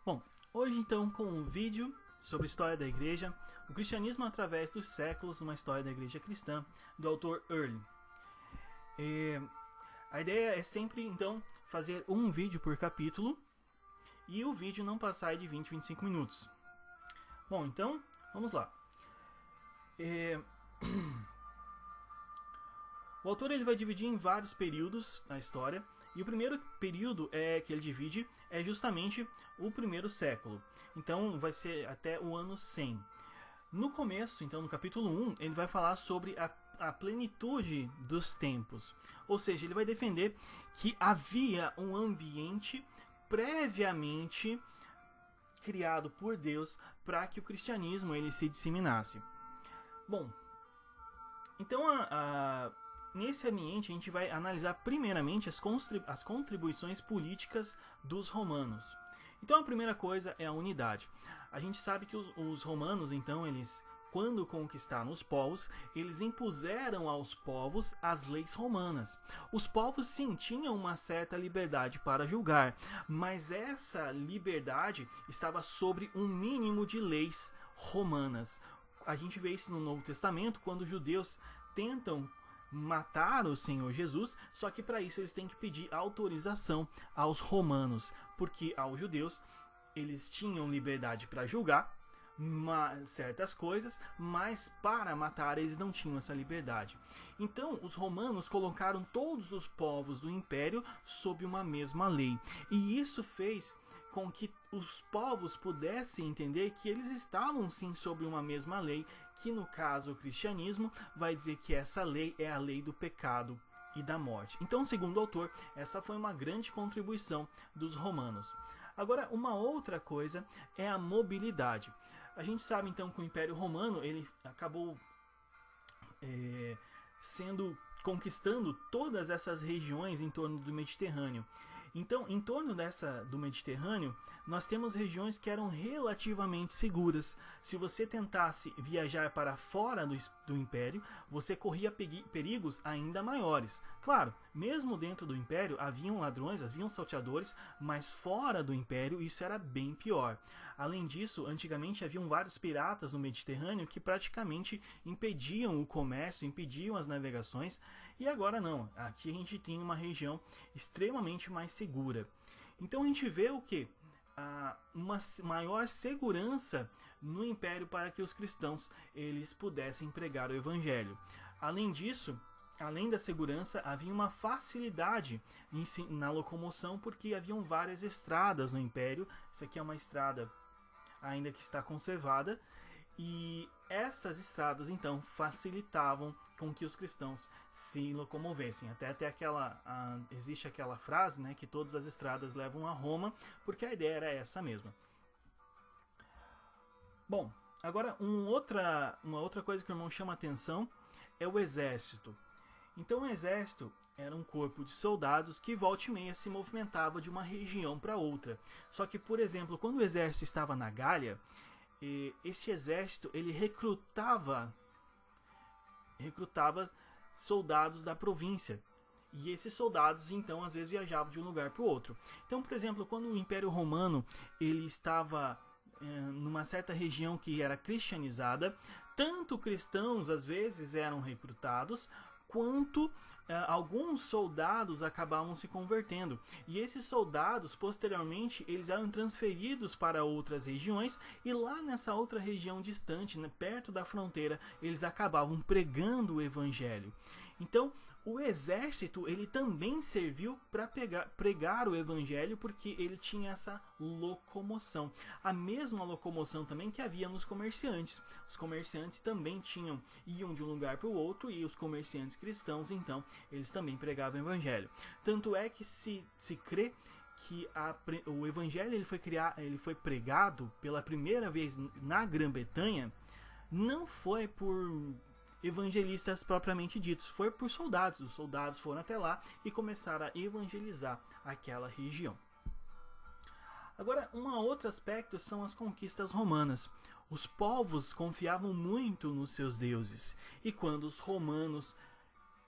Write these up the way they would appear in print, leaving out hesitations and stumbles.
Bom, hoje então com um vídeo sobre a história da igreja, o cristianismo através dos séculos, uma história da igreja cristã, do autor Early. A ideia é sempre então fazer um vídeo por capítulo e o vídeo não passar de 20 a 25 minutos. Bom, então vamos lá. O autor ele vai dividir em vários períodos a história. E o primeiro período que ele divide é justamente o primeiro século. Então vai ser até o ano 100. No começo, então no capítulo 1, ele vai falar sobre a plenitude dos tempos. Ou seja, ele vai defender que havia um ambiente previamente criado por Deus para que o cristianismo ele se disseminasse. Bom, então nesse ambiente, a gente vai analisar primeiramente as contribuições políticas dos romanos. Então, a primeira coisa é a unidade. A gente sabe que os romanos, então, eles, quando conquistaram os povos, eles impuseram aos povos as leis romanas. Os povos, sim, tinham uma certa liberdade para julgar, mas essa liberdade estava sobre um mínimo de leis romanas. A gente vê isso no Novo Testamento, quando os judeus tentam matar o Senhor Jesus, só que para isso eles têm que pedir autorização aos romanos, porque aos judeus eles tinham liberdade para julgar certas coisas, mas para matar eles não tinham essa liberdade. Então os romanos colocaram todos os povos do império sob uma mesma lei, e isso fez com que os povos pudessem entender que eles estavam sim sob uma mesma lei, que no caso o cristianismo vai dizer que essa lei é a lei do pecado e da morte. Então, segundo o autor, essa foi uma grande contribuição dos romanos. Agora, uma outra coisa é a mobilidade. A gente sabe então que o Império Romano ele acabou conquistando todas essas regiões em torno do Mediterrâneo. Então, em torno do Mediterrâneo, nós temos regiões que eram relativamente seguras. Se você tentasse viajar para fora do Império, você corria perigos ainda maiores. Claro, mesmo dentro do Império, haviam ladrões, haviam salteadores, mas fora do Império isso era bem pior. Além disso, antigamente haviam vários piratas no Mediterrâneo que praticamente impediam o comércio, impediam as navegações, e agora não. Aqui a gente tem uma região extremamente mais segura. Então a gente vê o que? Uma maior segurança no Império para que os cristãos eles pudessem pregar o Evangelho. Além disso, além da segurança, havia uma facilidade na locomoção, porque haviam várias estradas no Império. Isso aqui é uma estrada ainda que está conservada, e essas estradas então facilitavam com que os cristãos se locomovessem. Até existe aquela frase, né, que todas as estradas levam a Roma, porque a ideia era essa mesma. Bom, agora uma outra coisa que o irmão chama a atenção é o exército. Então o exército era um corpo de soldados que volta e meia se movimentava de uma região para outra. Só que, por exemplo, quando o exército estava na Gália, esse exército ele recrutava soldados da província. E esses soldados, então, às vezes viajavam de um lugar para o outro. Então, por exemplo, quando o Império Romano ele estava numa certa região que era cristianizada, tanto cristãos às vezes eram recrutados, quanto alguns soldados acabavam se convertendo. E esses soldados, posteriormente, eles eram transferidos para outras regiões, e lá nessa outra região distante, né, perto da fronteira, eles acabavam pregando o Evangelho. Então, o exército ele também serviu para pregar o Evangelho, porque ele tinha essa locomoção. A mesma locomoção também que havia nos comerciantes. Os comerciantes também iam de um lugar para o outro, e os comerciantes cristãos, então, eles também pregavam o Evangelho. Tanto é que se crê que o Evangelho ele foi pregado pela primeira vez na Grã-Bretanha, não foi por evangelistas propriamente ditos, foi por soldados. Os soldados foram até lá e começaram a evangelizar aquela região. Agora, um outro aspecto são as conquistas romanas. Os povos confiavam muito nos seus deuses, e quando os romanos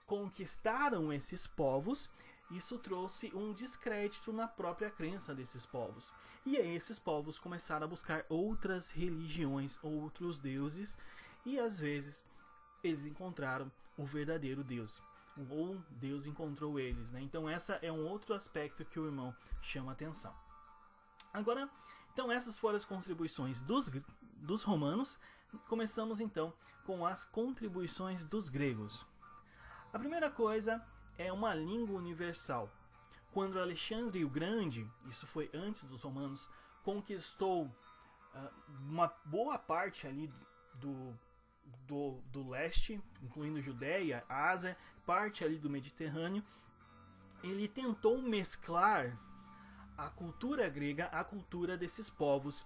conquistaram esses povos, isso trouxe um descrédito na própria crença desses povos. E aí esses povos começaram a buscar outras religiões, outros deuses, e às vezes eles encontraram o verdadeiro Deus. Ou Deus encontrou eles, né? Então essa é um outro aspecto que o irmão chama atenção. Agora, então essas foram as contribuições dos romanos. Começamos então com as contribuições dos gregos. A primeira coisa é uma língua universal. Quando Alexandre o Grande, isso foi antes dos romanos, conquistou uma boa parte ali do leste, incluindo Judéia, Ásia, parte ali do Mediterrâneo, ele tentou mesclar a cultura grega à cultura desses povos.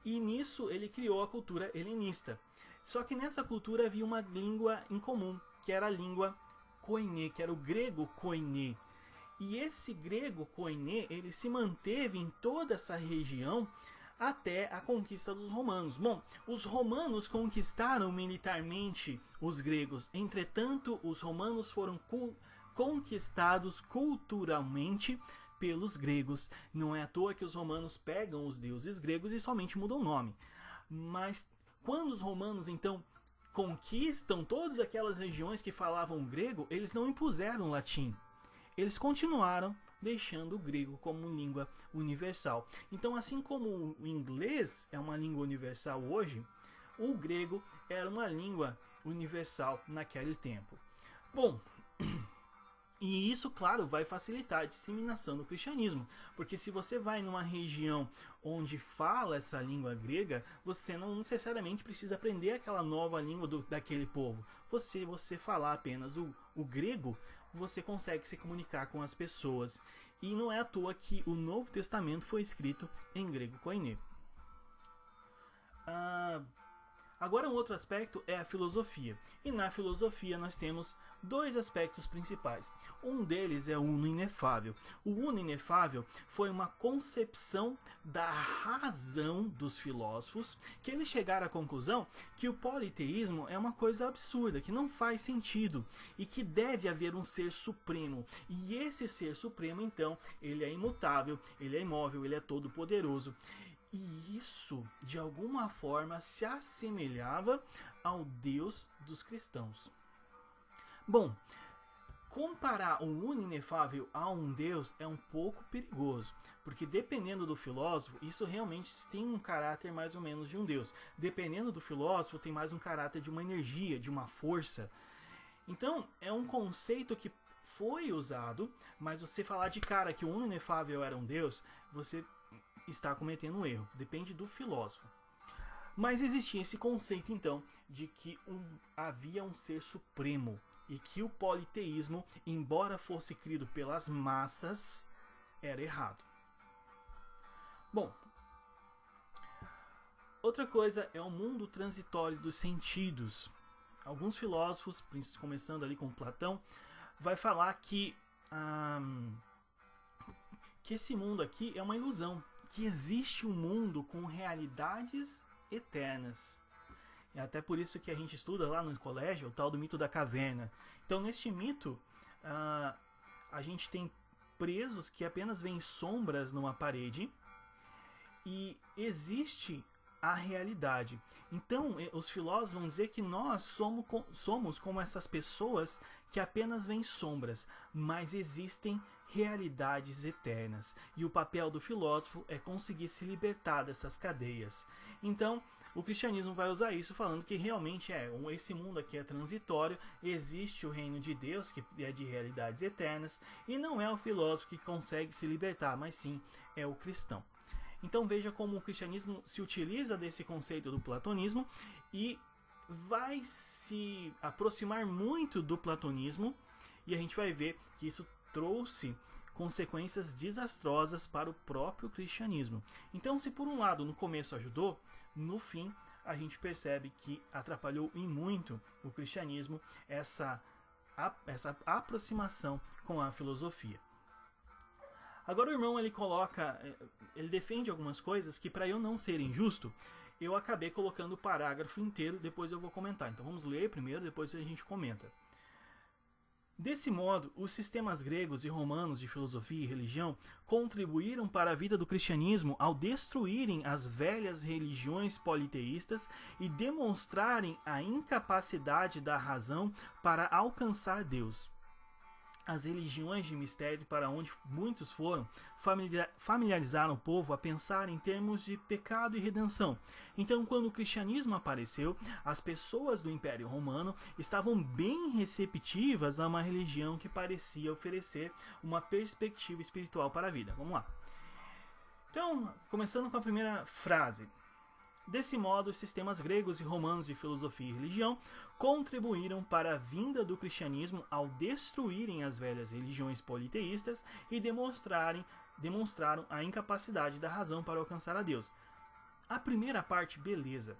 E nisso ele criou a cultura helenista. Só que nessa cultura havia uma língua em comum, que era a língua koiné, que era o grego koiné. E esse grego koiné, ele se manteve em toda essa região até a conquista dos romanos. Bom, os romanos conquistaram militarmente os gregos. Entretanto, os romanos foram conquistados culturalmente pelos gregos. Não é à toa que os romanos pegam os deuses gregos e somente mudam o nome. Mas quando os romanos então conquistam todas aquelas regiões que falavam grego, eles não impuseram o latim. Eles continuaram deixando o grego como língua universal. Então, assim como o inglês é uma língua universal hoje, o grego era uma língua universal naquele tempo. Bom, e isso, claro, vai facilitar a disseminação do cristianismo, porque se você vai numa região onde fala essa língua grega, você não necessariamente precisa aprender aquela nova língua daquele povo. Você falar apenas o grego, você consegue se comunicar com as pessoas. E não é à toa que o Novo Testamento foi escrito em grego koiné. Agora um outro aspecto é a filosofia. E na filosofia nós temos dois aspectos principais. Um deles é o uno inefável. O uno inefável foi uma concepção da razão dos filósofos, que eles chegaram à conclusão que o politeísmo é uma coisa absurda, que não faz sentido e que deve haver um ser supremo. E esse ser supremo, então, ele é imutável, ele é imóvel, ele é todo poderoso. E isso, de alguma forma, se assemelhava ao Deus dos cristãos. Bom, comparar um uno inefável a um Deus é um pouco perigoso, porque dependendo do filósofo, isso realmente tem um caráter mais ou menos de um Deus. Dependendo do filósofo, tem mais um caráter de uma energia, de uma força. Então, é um conceito que foi usado, mas você falar de cara que o uno inefável era um Deus, você está cometendo um erro. Depende do filósofo. Mas existia esse conceito, então, de que havia um ser supremo e que o politeísmo, embora fosse criado pelas massas, era errado. Bom, outra coisa é o mundo transitório dos sentidos. Alguns filósofos, começando ali com Platão, vai falar que esse mundo aqui é uma ilusão, que existe um mundo com realidades eternas. É até por isso que a gente estuda lá no colégio o tal do mito da caverna. Então, neste mito, a gente tem presos que apenas veem sombras numa parede e existe a realidade. Então, os filósofos vão dizer que nós somos como essas pessoas que apenas veem sombras, mas existem realidades eternas. E o papel do filósofo é conseguir se libertar dessas cadeias. Então, o cristianismo vai usar isso falando que realmente esse mundo aqui é transitório, existe o reino de Deus, que é de realidades eternas, e não é o filósofo que consegue se libertar, mas sim é o cristão. Então veja como o cristianismo se utiliza desse conceito do platonismo e vai se aproximar muito do platonismo, e a gente vai ver que isso trouxe consequências desastrosas para o próprio cristianismo. Então, se por um lado no começo ajudou, no fim a gente percebe que atrapalhou em muito o cristianismo essa aproximação com a filosofia. Agora o irmão ele defende algumas coisas que, para eu não ser injusto, eu acabei colocando o parágrafo inteiro, depois eu vou comentar. Então vamos ler primeiro, depois a gente comenta. Desse modo, os sistemas gregos e romanos de filosofia e religião contribuíram para a vida do cristianismo ao destruírem as velhas religiões politeístas e demonstrarem a incapacidade da razão para alcançar Deus. As religiões de mistério para onde muitos foram familiarizaram o povo a pensar em termos de pecado e redenção. Então, quando o cristianismo apareceu, as pessoas do Império Romano estavam bem receptivas a uma religião que parecia oferecer uma perspectiva espiritual para a vida. Vamos lá. Então, começando com a primeira frase. Desse modo, os sistemas gregos e romanos de filosofia e religião contribuíram para a vinda do cristianismo ao destruírem as velhas religiões politeístas e demonstraram a incapacidade da razão para alcançar a Deus. A primeira parte, beleza.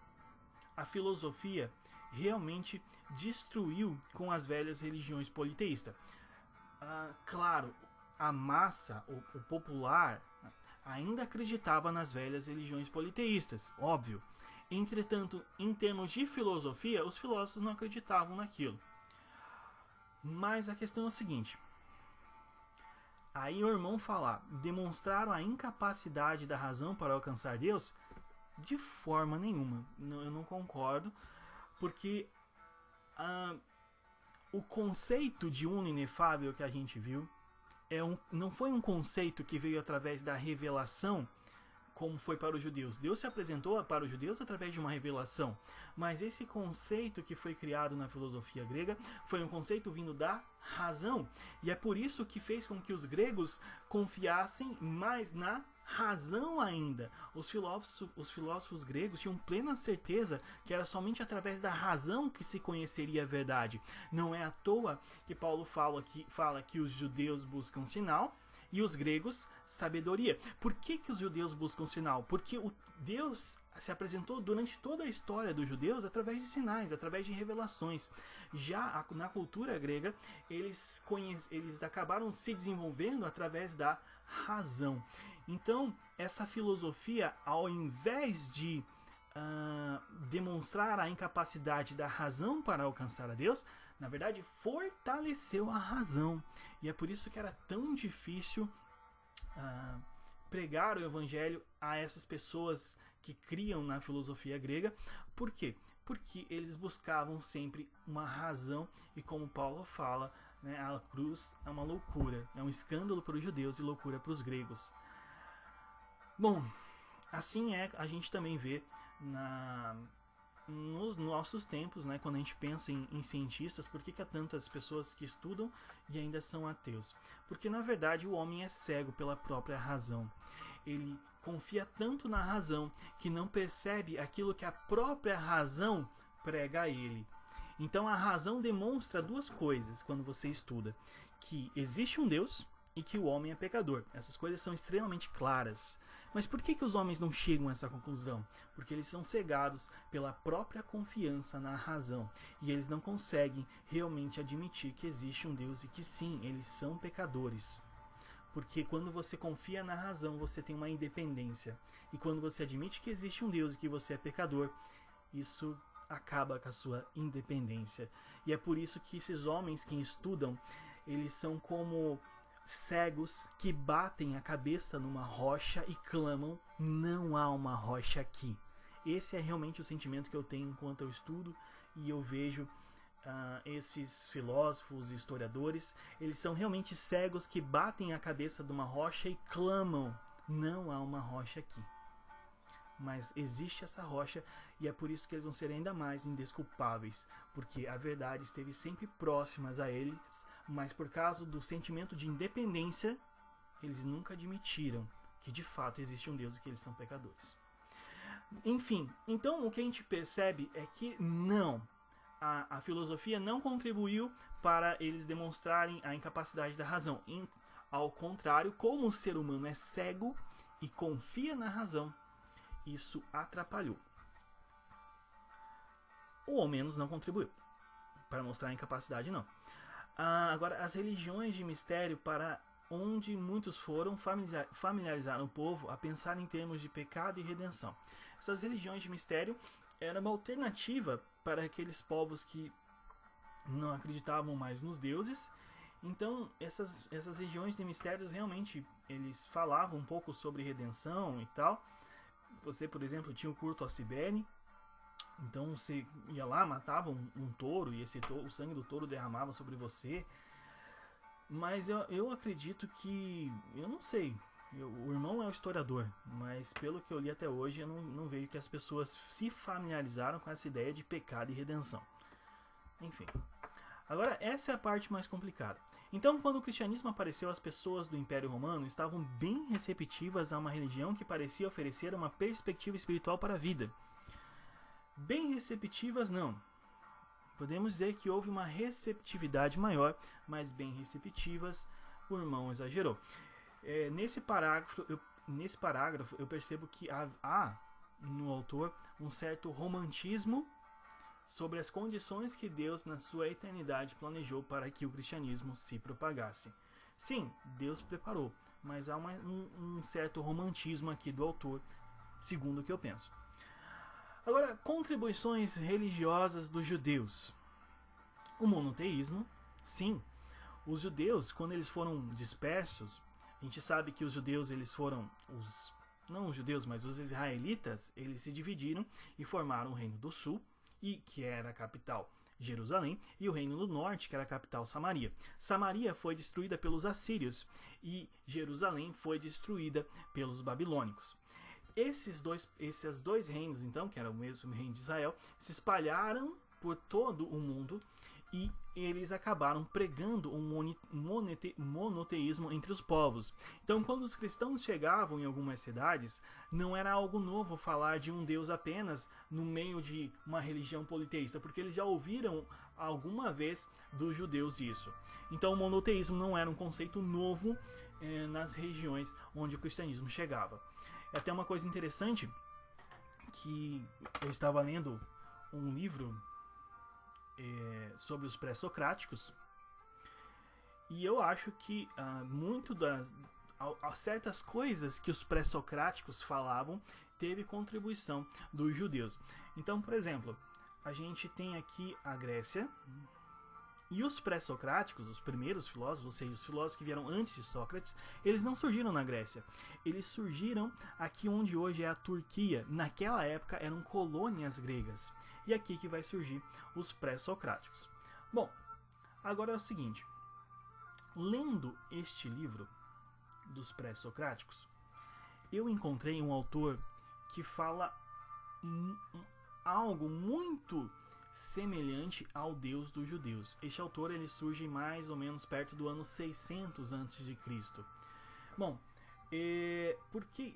A filosofia realmente destruiu com as velhas religiões politeístas. Claro, a massa, o popular, ainda acreditava nas velhas religiões politeístas, óbvio. Entretanto, em termos de filosofia, os filósofos não acreditavam naquilo. Mas a questão é o seguinte. Aí o irmão fala, demonstraram a incapacidade da razão para alcançar Deus? De forma nenhuma. Eu não concordo, porque o conceito de uno inefável que a gente viu não foi um conceito que veio através da revelação, como foi para os judeus. Deus se apresentou para os judeus através de uma revelação, mas esse conceito que foi criado na filosofia grega foi um conceito vindo da razão, e é por isso que fez com que os gregos confiassem mais na razão ainda. Os filósofos gregos tinham plena certeza que era somente através da razão que se conheceria a verdade. Não é à toa que Paulo fala que os judeus buscam sinal e os gregos sabedoria. Por que os judeus buscam sinal? Porque Deus se apresentou durante toda a história dos judeus através de sinais, através de revelações. Já na cultura grega, eles acabaram se desenvolvendo através da razão. Então, essa filosofia, ao invés de demonstrar a incapacidade da razão para alcançar a Deus, na verdade, fortaleceu a razão. E é por isso que era tão difícil pregar o evangelho a essas pessoas que criam na filosofia grega. Por quê? Porque eles buscavam sempre uma razão, e como Paulo fala, né, a cruz é uma loucura, é um escândalo para os judeus e loucura para os gregos. Bom, assim a gente também vê nos nossos tempos, né, quando a gente pensa em cientistas. Por que há tantas pessoas que estudam e ainda são ateus? Porque na verdade o homem é cego pela própria razão. Ele confia tanto na razão que não percebe aquilo que a própria razão prega a ele. Então a razão demonstra duas coisas quando você estuda: que existe um Deus e que o homem é pecador. Essas coisas são extremamente claras. Mas por que os homens não chegam a essa conclusão? Porque eles são cegados pela própria confiança na razão. E eles não conseguem realmente admitir que existe um Deus e que sim, eles são pecadores. Porque quando você confia na razão, você tem uma independência. E quando você admite que existe um Deus e que você é pecador, isso acaba com a sua independência. E é por isso que esses homens que estudam, eles são como cegos que batem a cabeça numa rocha e clamam: não há uma rocha aqui. Esse é realmente o sentimento que eu tenho enquanto eu estudo e eu vejo esses filósofos e historiadores. Eles são realmente cegos que batem a cabeça de uma rocha e clamam: não há uma rocha aqui. Mas existe essa rocha, e é por isso que eles vão ser ainda mais indesculpáveis, porque a verdade esteve sempre próxima a eles, mas por causa do sentimento de independência, eles nunca admitiram que de fato existe um Deus e que eles são pecadores. Enfim, então o que a gente percebe é que a filosofia não contribuiu para eles demonstrarem a incapacidade da razão. Ao contrário, como o ser humano é cego e confia na razão, isso atrapalhou. Ou ao menos não contribuiu para mostrar a incapacidade, não. Agora, as religiões de mistério para onde muitos foram familiarizaram o povo a pensar em termos de pecado e redenção. Essas religiões de mistério eram uma alternativa para aqueles povos que não acreditavam mais nos deuses Então, essas regiões de mistérios realmente eles falavam um pouco sobre redenção e tal. Você, por exemplo, tinha o culto a Cibele. Então você ia lá, matava um touro e o sangue do touro derramava sobre você. Mas eu acredito que... Eu não sei. O irmão é o historiador. Mas pelo que eu li até hoje, eu não vejo que as pessoas se familiarizaram com essa ideia de pecado e redenção. Enfim. Agora, essa é a parte mais complicada. Então, quando o cristianismo apareceu, as pessoas do Império Romano estavam bem receptivas a uma religião que parecia oferecer uma perspectiva espiritual para a vida. Bem receptivas, não. Podemos dizer que houve uma receptividade maior, mas bem receptivas, o irmão exagerou. Nesse parágrafo, eu percebo que há no autor um certo romantismo sobre as condições que Deus, na sua eternidade, planejou para que o cristianismo se propagasse. Sim, Deus preparou, mas há um certo romantismo aqui do autor, segundo o que eu penso. Agora, contribuições religiosas dos judeus. O monoteísmo, sim. Os judeus, quando eles foram dispersos, a gente sabe que os judeus, eles foram não os judeus, mas os israelitas, eles se dividiram e formaram o Reino do Sul, que era a capital Jerusalém, e o Reino do Norte, que era a capital Samaria. Samaria foi destruída pelos assírios e Jerusalém foi destruída pelos babilônicos. Esses dois reinos, então, que era o mesmo reino de Israel, se espalharam por todo o mundo e eles acabaram pregando um monoteísmo entre os povos. Então, quando os cristãos chegavam em algumas cidades, não era algo novo falar de um Deus apenas no meio de uma religião politeísta, porque eles já ouviram alguma vez dos judeus isso. Então, o monoteísmo não era um conceito novo nas regiões onde o cristianismo chegava. É até uma coisa interessante que eu estava lendo um livro sobre os pré-socráticos e eu acho que certas coisas que os pré-socráticos falavam teve contribuição dos judeus. Então, por exemplo, a gente tem aqui a Grécia e os pré-socráticos, os primeiros filósofos, ou seja, os filósofos que vieram antes de Sócrates, eles não surgiram na Grécia. Eles surgiram aqui onde hoje é a Turquia. Naquela época eram colônias gregas. E aqui que vai surgir os pré-socráticos. Bom, agora é o seguinte. Lendo este livro dos pré-socráticos, eu encontrei um autor que fala algo muito semelhante ao Deus dos judeus. Este autor ele surge mais ou menos perto do ano 600 a.C. Bom, porque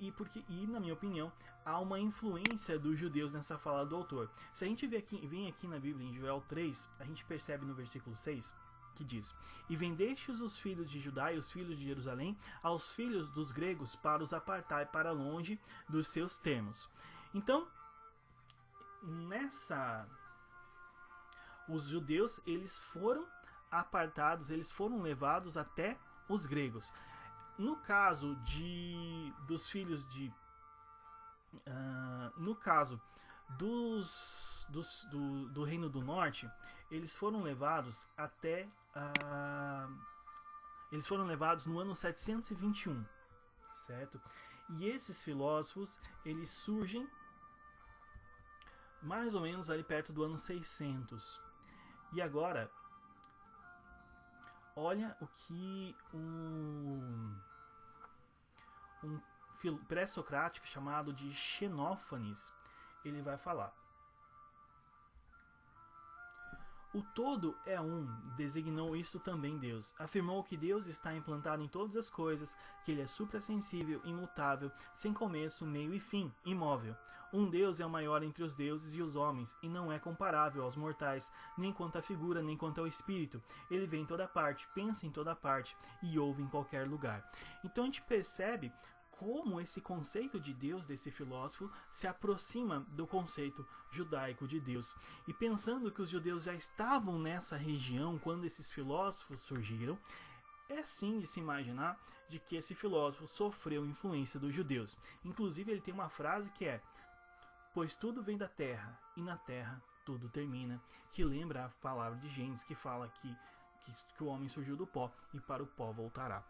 na minha opinião há uma influência dos judeus nessa fala do autor. Se a gente vem aqui na Bíblia em Joel 3, a gente percebe no versículo 6 que diz: E vendestes os filhos de Judá e os filhos de Jerusalém aos filhos dos gregos para os apartar para longe dos seus termos. Então, os judeus eles foram apartados, eles foram levados até os gregos. No caso dos filhos de... no caso do Reino do Norte, eles foram levados até... eles foram levados no ano 721, certo? E esses filósofos, eles surgem mais ou menos ali perto do ano 600. E agora, olha o que um pré-socrático chamado de Xenófanes ele vai falar. O todo é um, designou isso também Deus. Afirmou que Deus está implantado em todas as coisas, que ele é suprassensível, imutável, sem começo, meio e fim, imóvel. Um Deus é o maior entre os deuses e os homens, e não é comparável aos mortais, nem quanto à figura, nem quanto ao espírito. Ele vê em toda parte, pensa em toda parte, e ouve em qualquer lugar. Então a gente percebe como esse conceito de Deus desse filósofo se aproxima do conceito judaico de Deus. E pensando que os judeus já estavam nessa região quando esses filósofos surgiram, é sim de se imaginar de que esse filósofo sofreu influência dos judeus. Inclusive ele tem uma frase que é: pois tudo vem da terra, e na terra tudo termina, que lembra a palavra de Gênesis, que fala que que o homem surgiu do pó e para o pó voltará.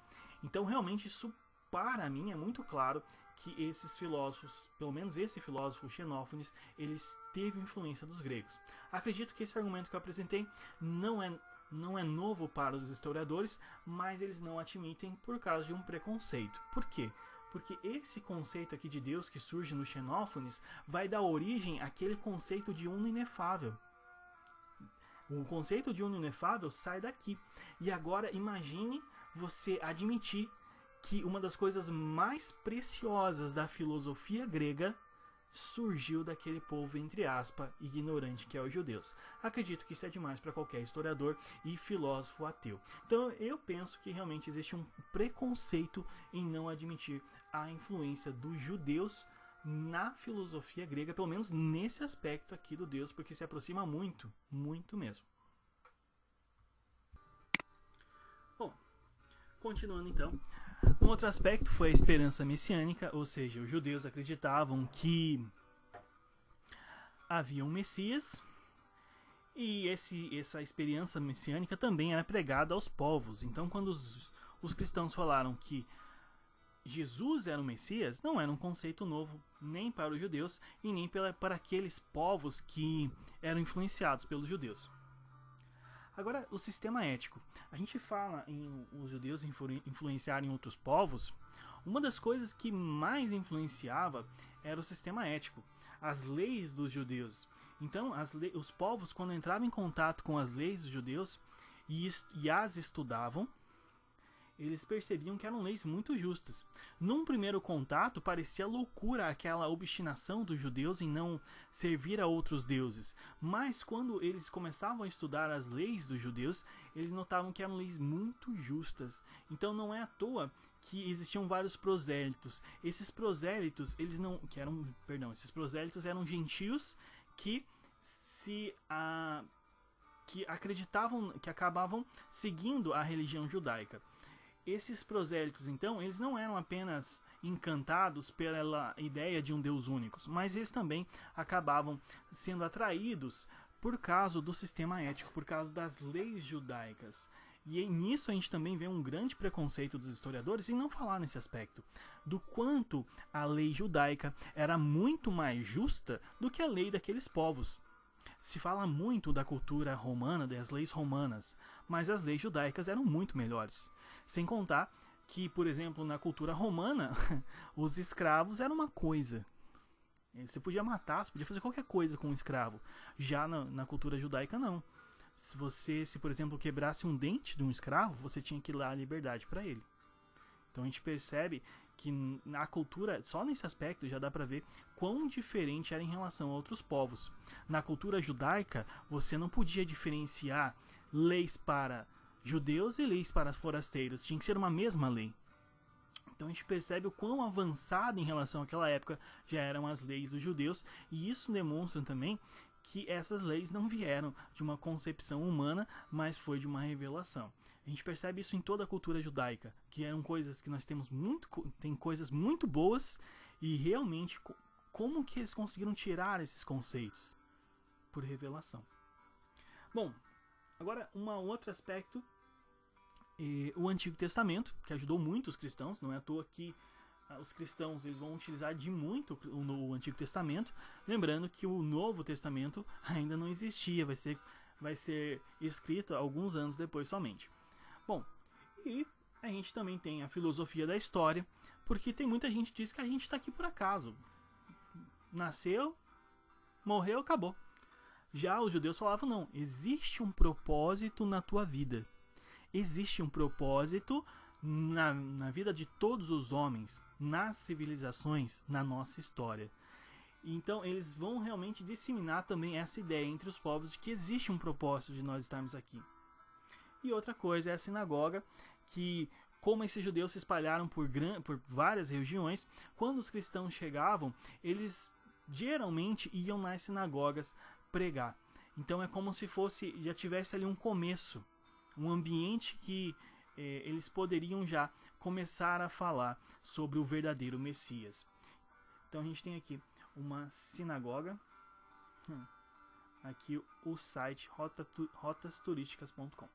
Então realmente isso para mim é muito claro que esses filósofos, pelo menos esse filósofo Xenófanes, eles teve influência dos gregos. Acredito que esse argumento que eu apresentei não é novo para os historiadores, mas eles não admitem por causa de um preconceito. Por quê? Porque esse conceito aqui de Deus que surge no Xenófanes vai dar origem àquele conceito de uno inefável. O conceito de uno inefável sai daqui. E agora imagine você admitir que uma das coisas mais preciosas da filosofia grega surgiu daquele povo, entre aspas, ignorante que é os judeus. Acredito que isso é demais para qualquer historiador e filósofo ateu. Então eu penso que realmente existe um preconceito em não admitir a influência dos judeus na filosofia grega, pelo menos nesse aspecto aqui do Deus, porque se aproxima muito, muito mesmo. Bom, continuando então. Um outro aspecto foi a esperança messiânica, ou seja, os judeus acreditavam que havia um Messias e essa esperança messiânica também era pregada aos povos. Então, quando os cristãos falaram que Jesus era o Messias, não era um conceito novo nem para os judeus e nem para aqueles povos que eram influenciados pelos judeus. Agora, o sistema ético. A gente fala em os judeus influenciarem outros povos. Uma das coisas que mais influenciava era o sistema ético, as leis dos judeus. Então, os povos, quando entravam em contato com as leis dos judeus e as estudavam, eles percebiam que eram leis muito justas. Num primeiro contato, parecia loucura aquela obstinação dos judeus em não servir a outros deuses. Mas quando eles começavam a estudar as leis dos judeus, eles notavam que eram leis muito justas. Então não é à toa que existiam vários prosélitos. Esses prosélitos, esses prosélitos eram gentios que que acreditavam, que acabavam seguindo a religião judaica. Esses prosélitos, então, eles não eram apenas encantados pela ideia de um Deus único, mas eles também acabavam sendo atraídos por causa do sistema ético, por causa das leis judaicas. E nisso a gente também vê um grande preconceito dos historiadores em não falar nesse aspecto, do quanto a lei judaica era muito mais justa do que a lei daqueles povos. Se fala muito da cultura romana, das leis romanas, mas as leis judaicas eram muito melhores. Sem contar que, por exemplo, na cultura romana, os escravos eram uma coisa. Você podia matar, você podia fazer qualquer coisa com um escravo. Já na cultura judaica, não. Se por exemplo, quebrasse um dente de um escravo, você tinha que ir lá a liberdade para ele. Então a gente percebe que na cultura, só nesse aspecto já dá para ver quão diferente era em relação a outros povos. Na cultura judaica, você não podia diferenciar leis para judeus e leis para forasteiros. Tinha que ser uma mesma lei. Então a gente percebe o quão avançado em relação àquela época já eram as leis dos judeus, e isso demonstra também que essas leis não vieram de uma concepção humana, mas foi de uma revelação. A gente percebe isso em toda a cultura judaica, que eram coisas que nós tem coisas muito boas, e realmente como que eles conseguiram tirar esses conceitos? Por revelação. Bom, agora um outro aspecto, o Antigo Testamento, que ajudou muito os cristãos, não é à toa que os cristãos eles vão utilizar de muito o Antigo Testamento, lembrando que o Novo Testamento ainda não existia, vai ser escrito alguns anos depois somente. Bom, e a gente também tem a filosofia da história, porque tem muita gente que diz que a gente está aqui por acaso. Nasceu, morreu, acabou. Já os judeus falavam, não, existe um propósito na tua vida. Existe um propósito na vida de todos os homens, nas civilizações, na nossa história. Então eles vão realmente disseminar também essa ideia entre os povos de que existe um propósito de nós estarmos aqui. E outra coisa é a sinagoga, que como esses judeus se espalharam por várias regiões, quando os cristãos chegavam, eles geralmente iam nas sinagogas pregar. Então é como se já tivesse ali um começo, um ambiente que eles poderiam já começar a falar sobre o verdadeiro Messias. Então a gente tem aqui uma sinagoga, aqui o site rotasturísticas.com.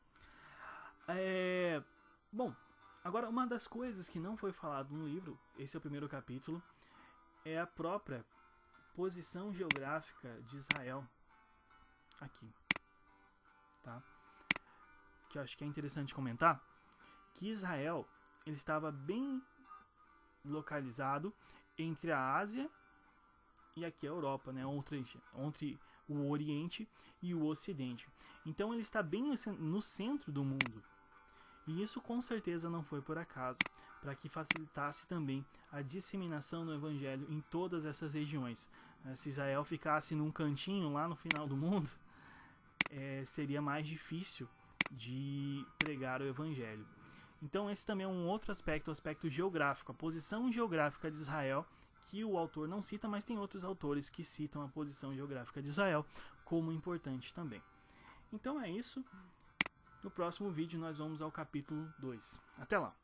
Bom, agora uma das coisas que não foi falado no livro, esse é o primeiro capítulo, é a própria posição geográfica de Israel aqui, tá? Que eu acho que é interessante comentar, que Israel ele estava bem localizado entre a Ásia e aqui a Europa, né? Entre o Oriente e o Ocidente. Então ele está bem no centro do mundo. E isso com certeza não foi por acaso, para que facilitasse também a disseminação do Evangelho em todas essas regiões. Se Israel ficasse num cantinho lá no final do mundo, seria mais difícil de pregar o Evangelho. Então esse também é um outro aspecto, o aspecto geográfico, a posição geográfica de Israel, que o autor não cita, mas tem outros autores que citam a posição geográfica de Israel como importante também. Então é isso. No próximo vídeo nós vamos ao capítulo 2. Até lá!